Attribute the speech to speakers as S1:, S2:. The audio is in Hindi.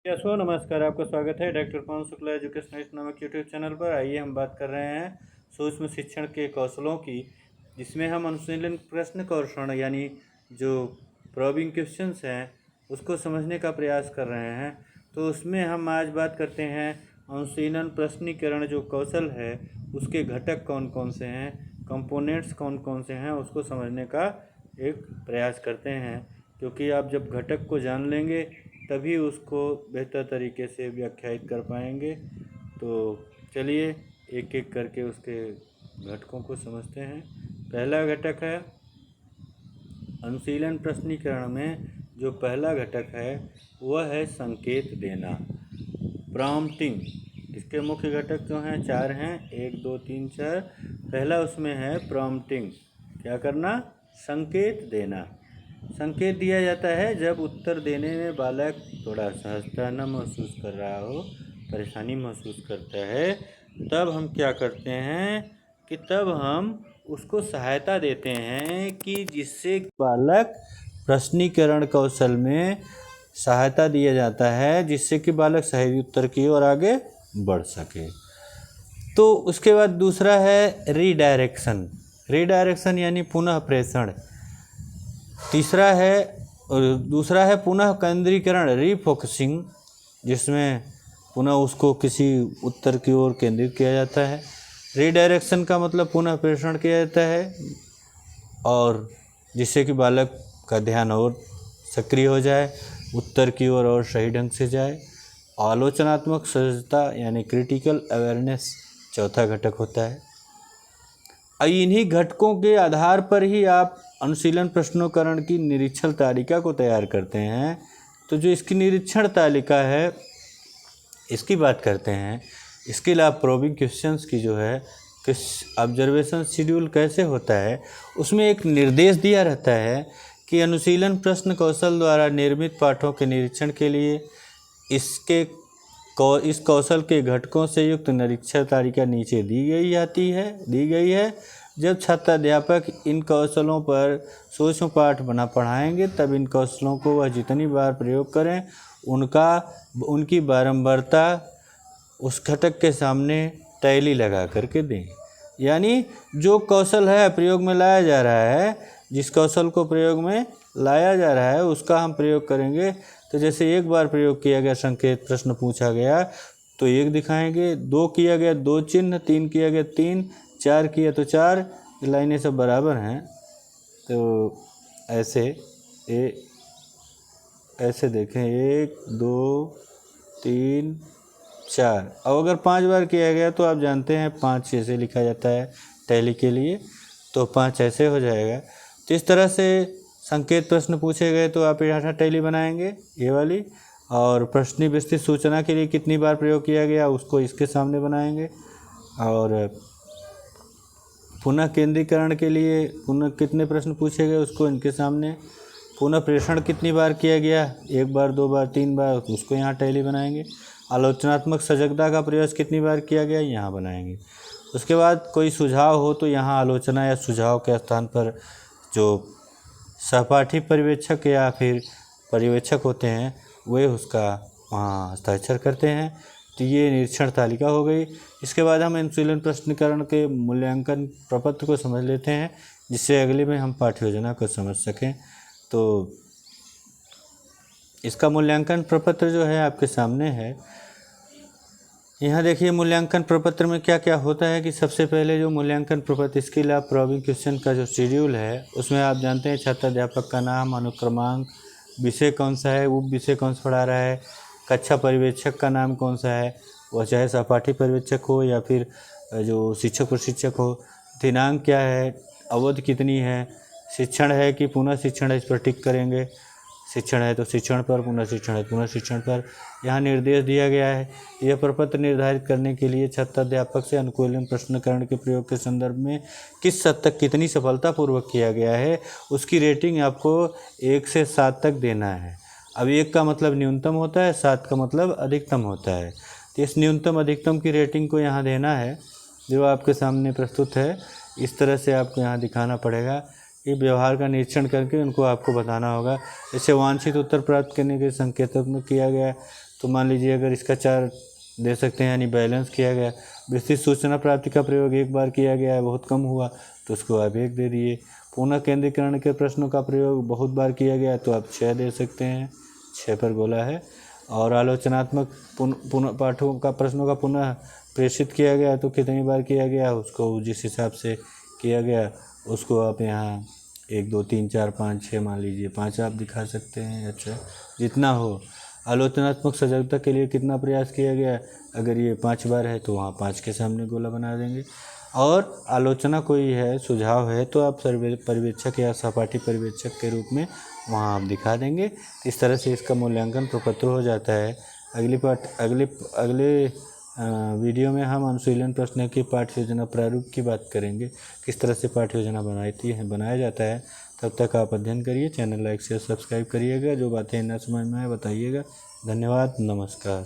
S1: नमस्कार। आपका स्वागत है डॉक्टर पवन शुक्ला एजुकेशनल नामक यूट्यूब चैनल पर। आइए हम बात कर रहे हैं सूक्ष्म शिक्षण के कौशलों की, जिसमें हम अनुशीलन प्रश्न कौशल यानी जो प्रॉबिंग क्वेश्चंस हैं उसको समझने का प्रयास कर रहे हैं। तो उसमें हम आज बात करते हैं अनुशीलन प्रश्नीकरण जो कौशल है उसके घटक कौन कौन से हैं, कंपोनेंट्स कौन कौन से हैं, उसको समझने का एक प्रयास करते हैं। क्योंकि आप जब घटक को जान लेंगे तभी उसको बेहतर तरीके से व्याख्यायित कर पाएंगे। तो चलिए एक एक करके उसके घटकों को समझते हैं। पहला घटक है अनुशीलन प्रश्नीकरण में जो पहला घटक है वह है संकेत देना, प्रॉम्प्टिंग। इसके मुख्य घटक जो हैं 4 हैं, 1 2 3 4। पहला उसमें है प्रॉम्प्टिंग। क्या करना? संकेत देना। संकेत दिया जाता है जब उत्तर देने में बालक थोड़ा सहजता न महसूस कर रहा हो, परेशानी महसूस करता है, तब हम क्या करते हैं कि तब हम उसको सहायता देते हैं कि जिससे बालक प्रश्नीकरण कौशल में सहायता दिया जाता है, जिससे कि बालक सही उत्तर की ओर आगे बढ़ सके। तो उसके बाद दूसरा है रीडायरेक्शन। रीडायरेक्शन यानी पुनः प्रेषण। दूसरा है पुनः केंद्रीकरण, रीफोकसिंग, जिसमें पुनः उसको किसी उत्तर की ओर केंद्रित किया जाता है। रीडायरेक्शन का मतलब पुनः प्रेषण किया जाता है और जिससे कि बालक का ध्यान और सक्रिय हो जाए, उत्तर की ओर और सही ढंग से जाए। आलोचनात्मक सजगता यानी क्रिटिकल अवेयरनेस चौथा घटक होता है। इन्हीं घटकों के आधार पर ही आप अनुशीलन प्रश्नोत्तरण की निरीक्षण तालिका को तैयार करते हैं। तो जो इसकी निरीक्षण तालिका है इसकी बात करते हैं। इसके अलावा प्रोबिंग क्वेश्चंस की जो है किस ऑब्जर्वेशन शेड्यूल कैसे होता है, उसमें एक निर्देश दिया रहता है कि अनुशीलन प्रश्न कौशल द्वारा निर्मित पाठों के निरीक्षण के लिए इस कौशल के घटकों से युक्त निरीक्षण तालिका नीचे दी गई है। जब छात्र अध्यापक इन कौशलों पर सूक्ष्म पाठ बना पढ़ाएंगे तब इन कौशलों को वह जितनी बार प्रयोग करें उनकी बारंबारता उस घटक के सामने टैली लगा करके दें। यानी जो कौशल है प्रयोग में लाया जा रहा है, जिस कौशल को प्रयोग में लाया जा रहा है उसका हम प्रयोग करेंगे। तो जैसे एक बार प्रयोग किया गया संकेत प्रश्न पूछा गया तो 1 दिखाएंगे, 2 किया गया 2 चिन्ह, 3 किया गया 3, 4 किया तो 4। लाइनें सब बराबर हैं। तो ऐसे देखें 1 2 3 4। अब अगर 5 बार किया गया तो आप जानते हैं 5 ऐसे लिखा जाता है टैली के लिए, तो 5 ऐसे हो जाएगा। तो इस तरह से संकेत प्रश्न पूछे गए तो आप यहाँ टैली बनाएंगे ये वाली, और प्रश्न विस्तृत सूचना के लिए कितनी बार प्रयोग किया गया उसको इसके सामने बनाएंगे, और पुनः केंद्रीकरण के लिए पुनः कितने प्रश्न पूछे गए उसको इनके सामने, पुनः प्रेषण कितनी बार किया गया 1 बार 2 बार 3 बार उसको यहाँ टैली बनाएंगे। आलोचनात्मक सजगता का प्रयास कितनी बार किया गया यहाँ बनाएंगे। उसके बाद कोई सुझाव हो तो यहाँ आलोचना या सुझाव के स्थान पर जो सहपाठी पर्यवेक्षक या फिर पर्यवेक्षक होते हैं वे उसका वहाँ हस्ताक्षर करते हैं। तो ये निरीक्षण तालिका हो गई। इसके बाद हम अनुशीलन प्रश्नीकरण के मूल्यांकन प्रपत्र को समझ लेते हैं, जिससे अगले में हम पाठ्य योजना को समझ सकें। तो इसका मूल्यांकन प्रपत्र जो है आपके सामने है। यहाँ देखिए मूल्यांकन प्रपत्र में क्या क्या होता है कि सबसे पहले जो मूल्यांकन प्रपत्र, इसके अलावा प्रॉबिंग क्वेश्चन का जो शेड्यूल है उसमें आप जानते हैं छात्र अध्यापक का नाम, अनुक्रमांक, विषय कौन सा है, उप विषय कौन सा पढ़ा रहा है, कक्षा पर्यवेक्षक का नाम कौन सा है, वह चाहे सहपाठी पर्यवेक्षक हो या फिर जो शिक्षक प्रशिक्षक हो, दिनांक क्या है, अवधि कितनी है, शिक्षण है कि पुनः शिक्षण है इस पर टिक करेंगे, शिक्षण है तो शिक्षण पर, पुनः शिक्षण है पुनः शिक्षण पर। यहाँ निर्देश दिया गया है। यह प्रपत्र निर्धारित करने के लिए छात्र अध्यापक से अनुकूलन प्रश्नकरण के प्रयोग के संदर्भ में किस हद तक कितनी सफलतापूर्वक किया गया है उसकी रेटिंग आपको 1 से 7 तक देना है। अब 1 का मतलब न्यूनतम होता है, 7 का मतलब अधिकतम होता है। तो इस न्यूनतम अधिकतम की रेटिंग को यहाँ देना है जो आपके सामने प्रस्तुत है। इस तरह से आपको यहाँ दिखाना पड़ेगा। ये व्यवहार का निरीक्षण करके उनको आपको बताना होगा। इसे वांछित उत्तर प्राप्त करने के संकेतक में किया गया। तो मान लीजिए अगर इसका 4 दे सकते हैं यानी बैलेंस किया गया। विस्तृत सूचना प्राप्ति का प्रयोग एक बार किया गया है, बहुत कम हुआ तो उसको आप 1 दे दिए। पुनः केंद्रीकरण के प्रश्नों का प्रयोग बहुत बार किया गया तो आप 6 दे सकते हैं, 6 पर गोला है। और आलोचनात्मक पुनः पाठों का प्रश्नों का पुनः प्रेषित किया गया तो कितनी बार किया गया, उसको जिस हिसाब से किया गया उसको आप यहाँ 1 2 3 4 5 6 मान लीजिए 5 आप दिखा सकते हैं। अच्छा, जितना हो। आलोचनात्मक सजगता के लिए कितना प्रयास किया गया, अगर ये 5 बार है तो वहाँ 5 के सामने गोला बना देंगे। और आलोचना कोई है, सुझाव है तो आप पर्यवेक्षक या सहपाठी पर्यवेक्षक के रूप में वहाँ आप दिखा देंगे। इस तरह से इसका मूल्यांकन प्रपत्र हो जाता है। अगले वीडियो में हम अनुशीलन प्रश्न की पाठ्य योजना प्रारूप की बात करेंगे, किस तरह से पाठ्य योजना बनाया जाता है। तब तक आप अध्ययन करिए, चैनल लाइक शेयर सब्सक्राइब करिएगा, जो बातें न समझ में आए बताइएगा। धन्यवाद, नमस्कार।